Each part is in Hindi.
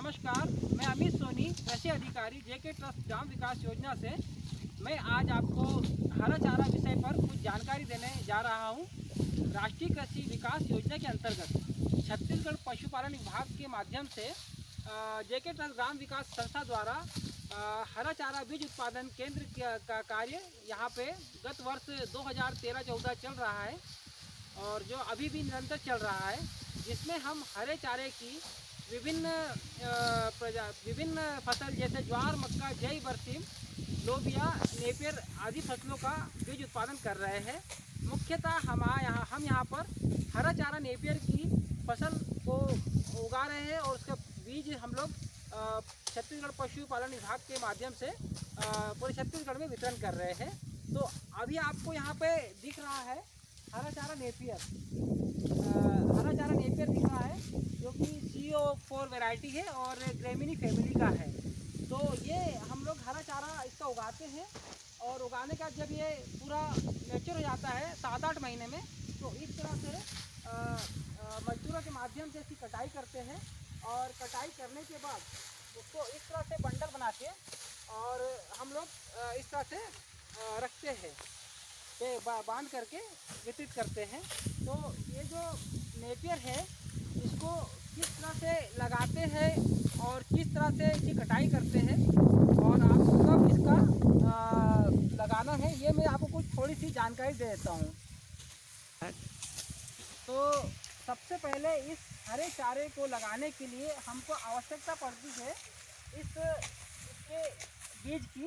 नमस्कार, मैं अमित सोनी, कृषि अधिकारी जेके ट्रस्ट ग्राम विकास योजना से मैं आज आपको हरा चारा विषय पर कुछ जानकारी देने जा रहा हूं। राष्ट्रीय कृषि विकास योजना के अंतर्गत छत्तीसगढ़ पशुपालन विभाग के माध्यम से जेके ट्रस्ट ग्राम विकास संस्था द्वारा हरा चारा बीज उत्पादन केंद्र का कार्य यहाँ पे गत वर्ष 2013-14 चल रहा है और जो अभी भी निरंतर चल रहा है, जिसमें हम हरे चारे की विभिन्न फसल जैसे ज्वार, मक्का, जई, बरसीम, लोबिया, नेपियर आदि फसलों का बीज उत्पादन कर रहे हैं। मुख्यतः हम यहाँ पर हरा चारा नेपियर की फसल को उगा रहे हैं और उसका बीज हम लोग छत्तीसगढ़ पशुपालन विभाग के माध्यम से पूरे छत्तीसगढ़ में वितरण कर रहे हैं। तो अभी आपको यहाँ पे दिख रहा है हरा चारा नेपियर दिख रहा है, जो कि CO4 वैरायटी है और ग्रेमिनी फैमिली का है। तो ये हम लोग हरा चारा इसका उगाते हैं और उगाने का जब ये पूरा मैच्योर हो जाता है 7-8 महीने में, तो इस तरह से मजदूरों के माध्यम से इसकी कटाई करते हैं और कटाई करने के बाद उसको इस तरह से बंडल बना के और हम लोग इस तरह से रखते हैं, बांध करके वितरित करते हैं। तो ये जो नेपियर है इसको किस तरह से लगाते हैं और किस तरह से इसकी कटाई करते हैं और आपको कब इसका लगाना है, ये मैं आपको कुछ थोड़ी सी जानकारी दे देता हूँ। तो सबसे पहले इस हरे चारे को लगाने के लिए हमको आवश्यकता पड़ती है इसके बीज की,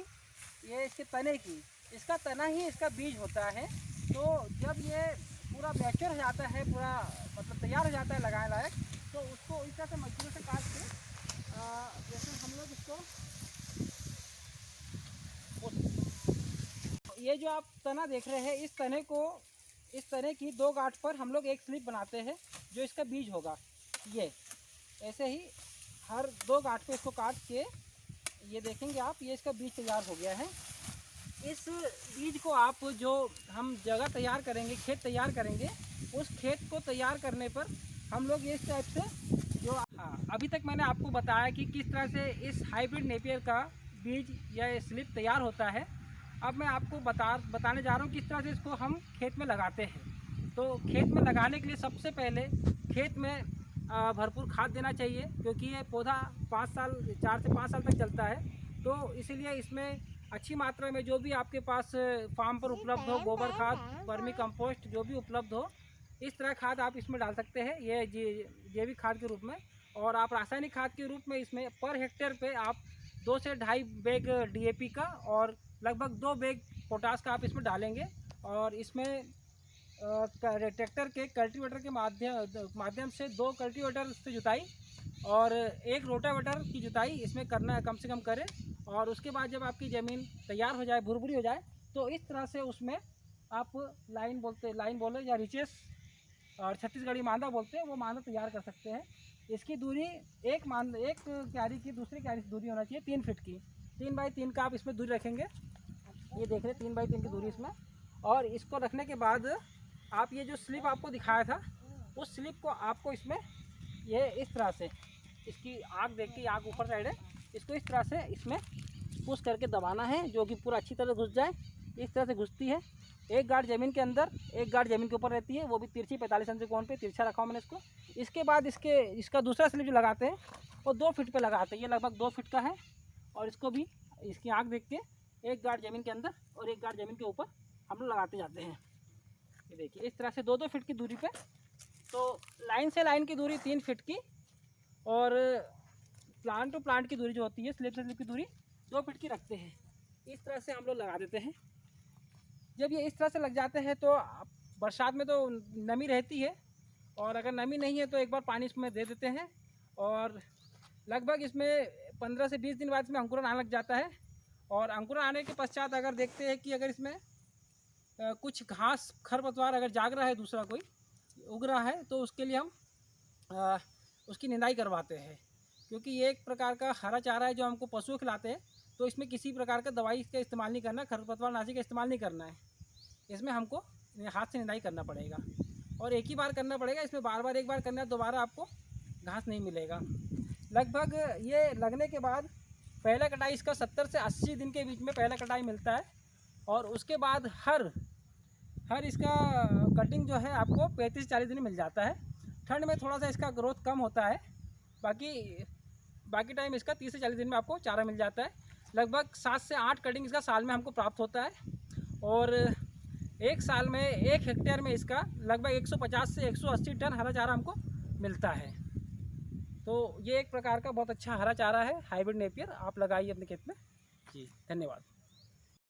ये इसके तने की। इसका तना ही इसका बीज होता है। तो जब ये पूरा मैच्योर हो जाता है, पूरा मतलब तैयार हो जाता है लगाने लायक, तो उसको इस तरह से मजदूरों से काट के जैसे हम लोग इसको ये जो आप तना देख रहे हैं, इस तने की 2 गांठ पर हम लोग एक स्लिप बनाते हैं जो इसका बीज होगा। ये ऐसे ही हर 2 गांठ पे इसको काट के ये देखेंगे आप, ये इसका बीज तैयार हो गया है। इस बीज को आप जो हम जगह तैयार करेंगे, खेत तैयार करेंगे, उस खेत को तैयार करने पर हम लोग इस टाइप से जो अभी तक मैंने आपको बताया कि किस तरह से इस हाइब्रिड नेपियर का बीज या स्लिप तैयार होता है। अब मैं आपको बताने जा रहा हूँ किस तरह से इसको हम खेत में लगाते हैं। तो खेत में लगाने के लिए सबसे पहले खेत में भरपूर खाद देना चाहिए, क्योंकि ये पौधा 4 से 5 साल तक चलता है। तो इसीलिए इसमें अच्छी मात्रा में जो भी आपके पास फार्म पर उपलब्ध हो, गोबर खाद, वर्मी कंपोस्ट जो भी उपलब्ध हो, इस तरह खाद आप इसमें डाल सकते हैं, ये जैविक खाद के रूप में। और आप रासायनिक खाद के रूप में इसमें पर हेक्टेयर पे आप 2 से 2.5 बैग DAP का और लगभग 2 बैग पोटास का आप इसमें डालेंगे। और इसमें ट्रैक्टर के कल्टीवेटर के माध्यम से 2 कल्टीवेटर से जुताई और 1 रोटावेटर की जुताई इसमें करना है, कम से कम करें। और उसके बाद जब आपकी ज़मीन तैयार हो जाए, भुरभुरी हो जाए, तो इस तरह से उसमें आप लाइन बोले या रिचेस और छत्तीसगढ़ी मांदा बोलते हैं, वो मांदा तैयार कर सकते हैं। इसकी दूरी एक क्यारी की दूसरी क्यारी से दूरी होना चाहिए 3 फीट की। 3 बाई 3 का आप इसमें दूरी रखेंगे। ये देख रहे हैं 3 बाई 3 की दूरी इसमें। और इसको रखने के बाद आप ये जो स्लिप आपको दिखाया था, उस स्लिप को आपको इसमें ये इस तरह से इसकी आग देख के, आग ऊपर साइड है, इसको इस तरह से इसमें पुश करके दबाना है, जो कि पूरा अच्छी तरह घुस जाए। इस तरह से घुसती है। 1 गांठ ज़मीन के अंदर, 1 गांठ ज़मीन के ऊपर रहती है, वो भी तिरछी 45 अंश कोण पे तिरछा रखा हूँ मैंने इसको। इसके बाद इसका दूसरा स्लिप जो लगाते हैं वो 2 फीट पे लगाते हैं। ये लगभग 2 फीट का है और इसको भी इसकी आँख देख के 1 गांठ ज़मीन के अंदर और 1 गांठ ज़मीन के ऊपर हम लोग लगाते जाते हैं। ये देखिए इस तरह से 2-2 फीट की दूरी पे। तो लाइन से लाइन की दूरी 3 फीट की और प्लांट टू प्लांट की दूरी जो होती है, स्लिप से स्लिप की दूरी 2 फीट की रखते हैं। इस तरह से हम लोग लगा देते हैं। जब ये इस तरह से लग जाते हैं तो बरसात में तो नमी रहती है, और अगर नमी नहीं है तो एक बार पानी इसमें दे देते हैं और लगभग इसमें 15 से 20 दिन बाद इसमें अंकुरन आने लग जाता है। और अंकुरन आने के पश्चात अगर देखते हैं कि अगर इसमें कुछ घास खरपतवार अगर जाग रहा है, दूसरा कोई उग रहा है, तो उसके लिए हम उसकी निंदाई करवाते हैं, क्योंकि ये एक प्रकार का हरा चारा है जो हमको पशुओं खिलाते हैं। तो इसमें किसी प्रकार का दवाई का इस्तेमाल नहीं करना, खरपतवार नाशी का इस्तेमाल नहीं करना है। इसमें हमको हाथ से निंदाई करना पड़ेगा और एक ही बार करना पड़ेगा। इसमें बार बार एक बार करना है, दोबारा आपको घास नहीं मिलेगा। लगभग ये लगने के बाद पहला कटाई इसका 70 से 80 दिन के बीच में पहला कटाई मिलता है। और उसके बाद हर इसका कटिंग जो है आपको 35 से 40 दिन में मिल जाता है। ठंड में थोड़ा सा इसका ग्रोथ कम होता है, बाकी टाइम इसका 30 से 40 दिन में आपको चारा मिल जाता है। लगभग 7 से 8 कटिंग इसका साल में हमको प्राप्त होता है। और एक साल में 1 हेक्टेयर में इसका लगभग 150 से 180 टन हरा चारा हमको मिलता है। तो ये एक प्रकार का बहुत अच्छा हरा चारा है, हाइब्रिड नेपियर। आप लगाइए अपने खेत में। जी धन्यवाद।